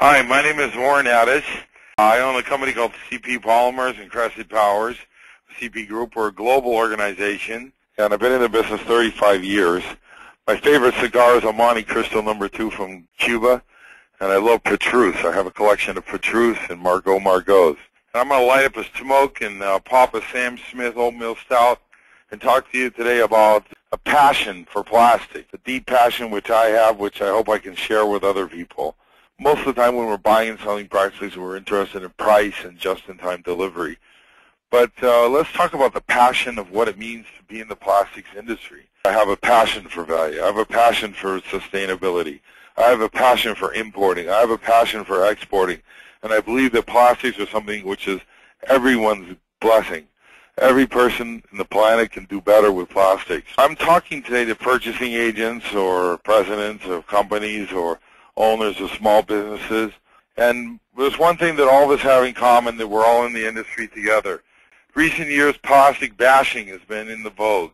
Hi, my name is Warren Addis. I own a company called CP Polymers and Crested Powers. CP Group, we're a global organization, and I've been in the business 35 years. My favorite cigar is a Monte Cristo No. 2 from Cuba, and I love Petrus. I have a collection of Petrus and Margaux. And I'm going to light up a smoke and pop a Sam Smith Oatmeal Stout and talk to you today about a passion for plastic, a deep passion which I have, which I hope I can share with other people. Most of the time when we're buying and selling plastics, we're interested in price and just-in-time delivery. But let's talk about the passion of what it means to be in the plastics industry. I have a passion for value. I have a passion for sustainability. I have a passion for importing. I have a passion for exporting. And I believe that plastics are something which is everyone's blessing. Every person in the planet can do better with plastics. I'm talking today to purchasing agents or presidents of companies or owners of small businesses. And there's one thing that all of us have in common, that we're all in the industry together. Recent years, plastic bashing has been in the vogue.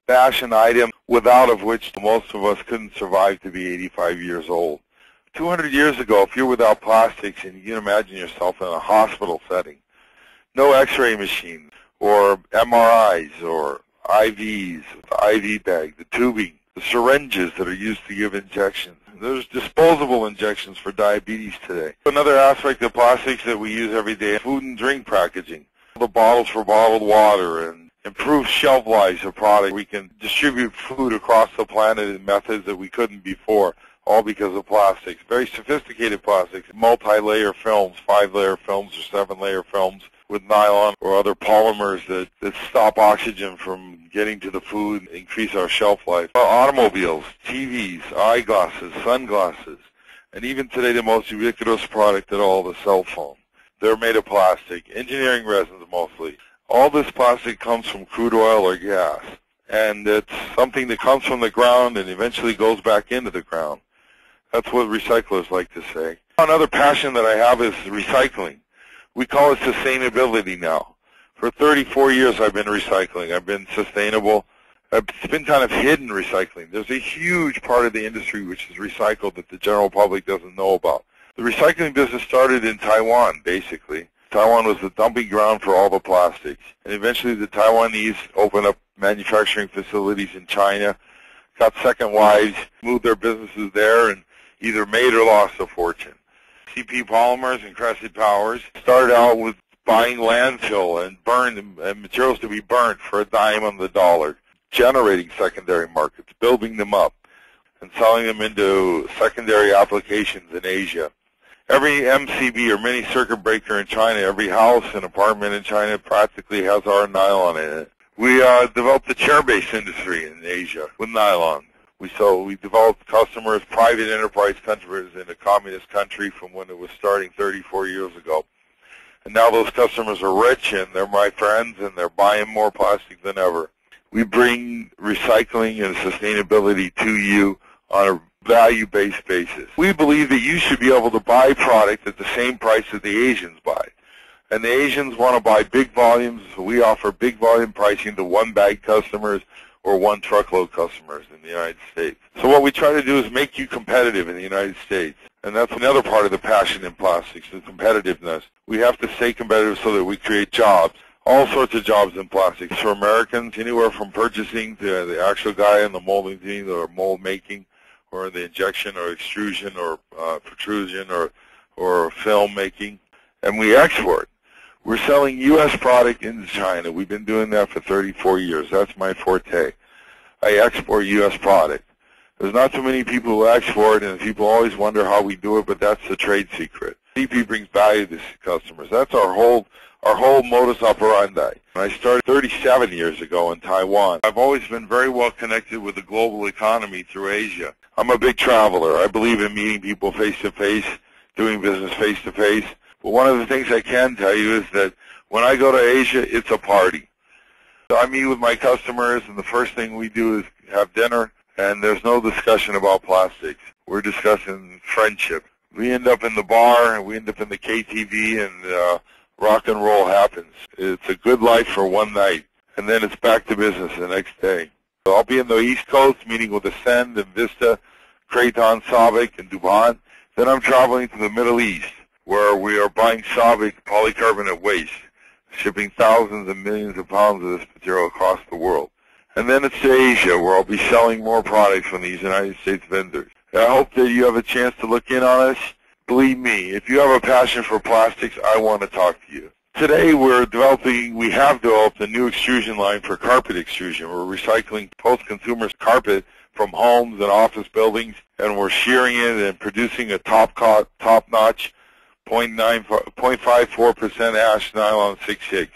Bash an item without of which most of us couldn't survive to be 85 years old. 200 years ago, if you're without plastics, and you can imagine yourself in a hospital setting, no x-ray machines or MRIs or IVs, the IV bag, the tubing, the syringes that are used to give injections. There's disposable injections for diabetes today. Another aspect of plastics that we use every day is food and drink packaging. The bottles for bottled water and improved shelf lives of product. We can distribute food across the planet in methods that we couldn't before, all because of plastics. Very sophisticated plastics, multi-layer films, 5-layer films or 7-layer films with nylon or other polymers that stop oxygen from getting to the food and increase our shelf life. Automobiles, TVs, eyeglasses, sunglasses, and even today the most ubiquitous product at all, the cell phone. They're made of plastic, engineering resins mostly. All this plastic comes from crude oil or gas, and it's something that comes from the ground and eventually goes back into the ground. That's what recyclers like to say. Another passion that I have is recycling. We call it sustainability now. For 34 years I've been recycling. I've been sustainable. It's been kind of hidden recycling. There's a huge part of the industry which is recycled that the general public doesn't know about. The recycling business started in Taiwan, basically. Taiwan was the dumping ground for all the plastics. And eventually the Taiwanese opened up manufacturing facilities in China, got second wives, moved their businesses there, and either made or lost a fortune. CP Polymers and Crested Powers started out with buying landfill and and materials to be burnt for a dime on the dollar, generating secondary markets, building them up, and selling them into secondary applications in Asia. Every MCB or mini circuit breaker in China, every house and apartment in China practically has our nylon in it. We developed the chair-based industry in Asia with nylon. We developed customers, private enterprise customers in a communist country from when it was starting 34 years ago. And now those customers are rich and they're my friends and they're buying more plastic than ever. We bring recycling and sustainability to you on a value-based basis. We believe that you should be able to buy product at the same price that the Asians buy. And the Asians want to buy big volumes, so we offer big volume pricing to one-bag customers or one truckload customers in the United States. So what we try to do is make you competitive in the United States. And that's another part of the passion in plastics, the competitiveness. We have to stay competitive so that we create jobs, all sorts of jobs in plastics for Americans, anywhere from purchasing to the actual guy in the molding team or mold making or the injection or extrusion or protrusion or film making. And we export. We're selling U.S. product into China. We've been doing that for 34 years. That's my forte. I export U.S. product. There's not too many people who export, and people always wonder how we do it, but that's the trade secret. CP brings value to customers. That's our whole modus operandi. I started 37 years ago in Taiwan. I've always been very well connected with the global economy through Asia. I'm a big traveler. I believe in meeting people face-to-face, doing business face-to-face. But one of the things I can tell you is that when I go to Asia, it's a party. So I meet with my customers, and the first thing we do is have dinner, and there's no discussion about plastics. We're discussing friendship. We end up in the bar, and we end up in the KTV, and rock and roll happens. It's a good life for one night, and then it's back to business the next day. So I'll be in the East Coast meeting with Ascend and Vista, Kraton, Sabic, and DuPont. Then I'm traveling to the Middle East, where we are buying Sabic polycarbonate waste, shipping thousands and millions of pounds of this material across the world. And then it's to Asia, where I'll be selling more products from these United States vendors. I hope that you have a chance to look in on us. Believe me, if you have a passion for plastics, I want to talk to you. Today we have developed a new extrusion line for carpet extrusion. We're recycling post-consumer carpet from homes and office buildings, and we're shearing it and producing a top-notch 0.54% ash nylon 6/6.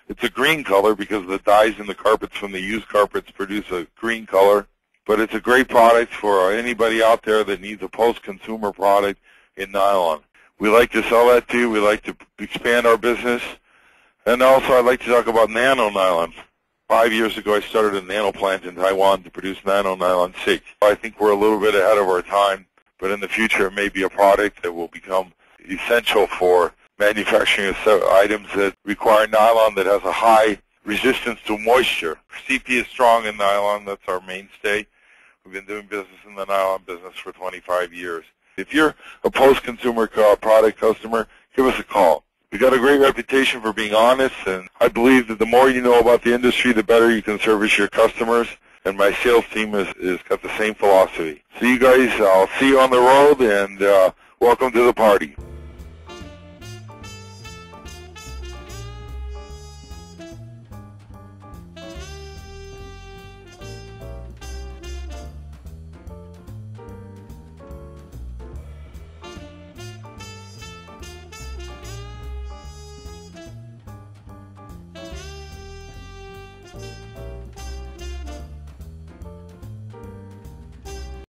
It's a green color because the dyes in the carpets from the used carpets produce a green color, but it's a great product for anybody out there that needs a post-consumer product in nylon. We like to sell that to you. We like to expand our business. And also I'd like to talk about nano nylon. 5 years ago I started a nano plant in Taiwan to produce nano nylon 6. I think we're a little bit ahead of our time, but in the future it may be a product that will become essential for manufacturing of items that require nylon that has a high resistance to moisture. CP is strong in nylon. That's our mainstay. We've been doing business in the nylon business for 25 years. If you're a post-consumer product customer, give us a call. We've got a great reputation for being honest, and I believe that the more you know about the industry, the better you can service your customers. And my sales team has got the same philosophy. So you guys, I'll see you on the road, and welcome to the party.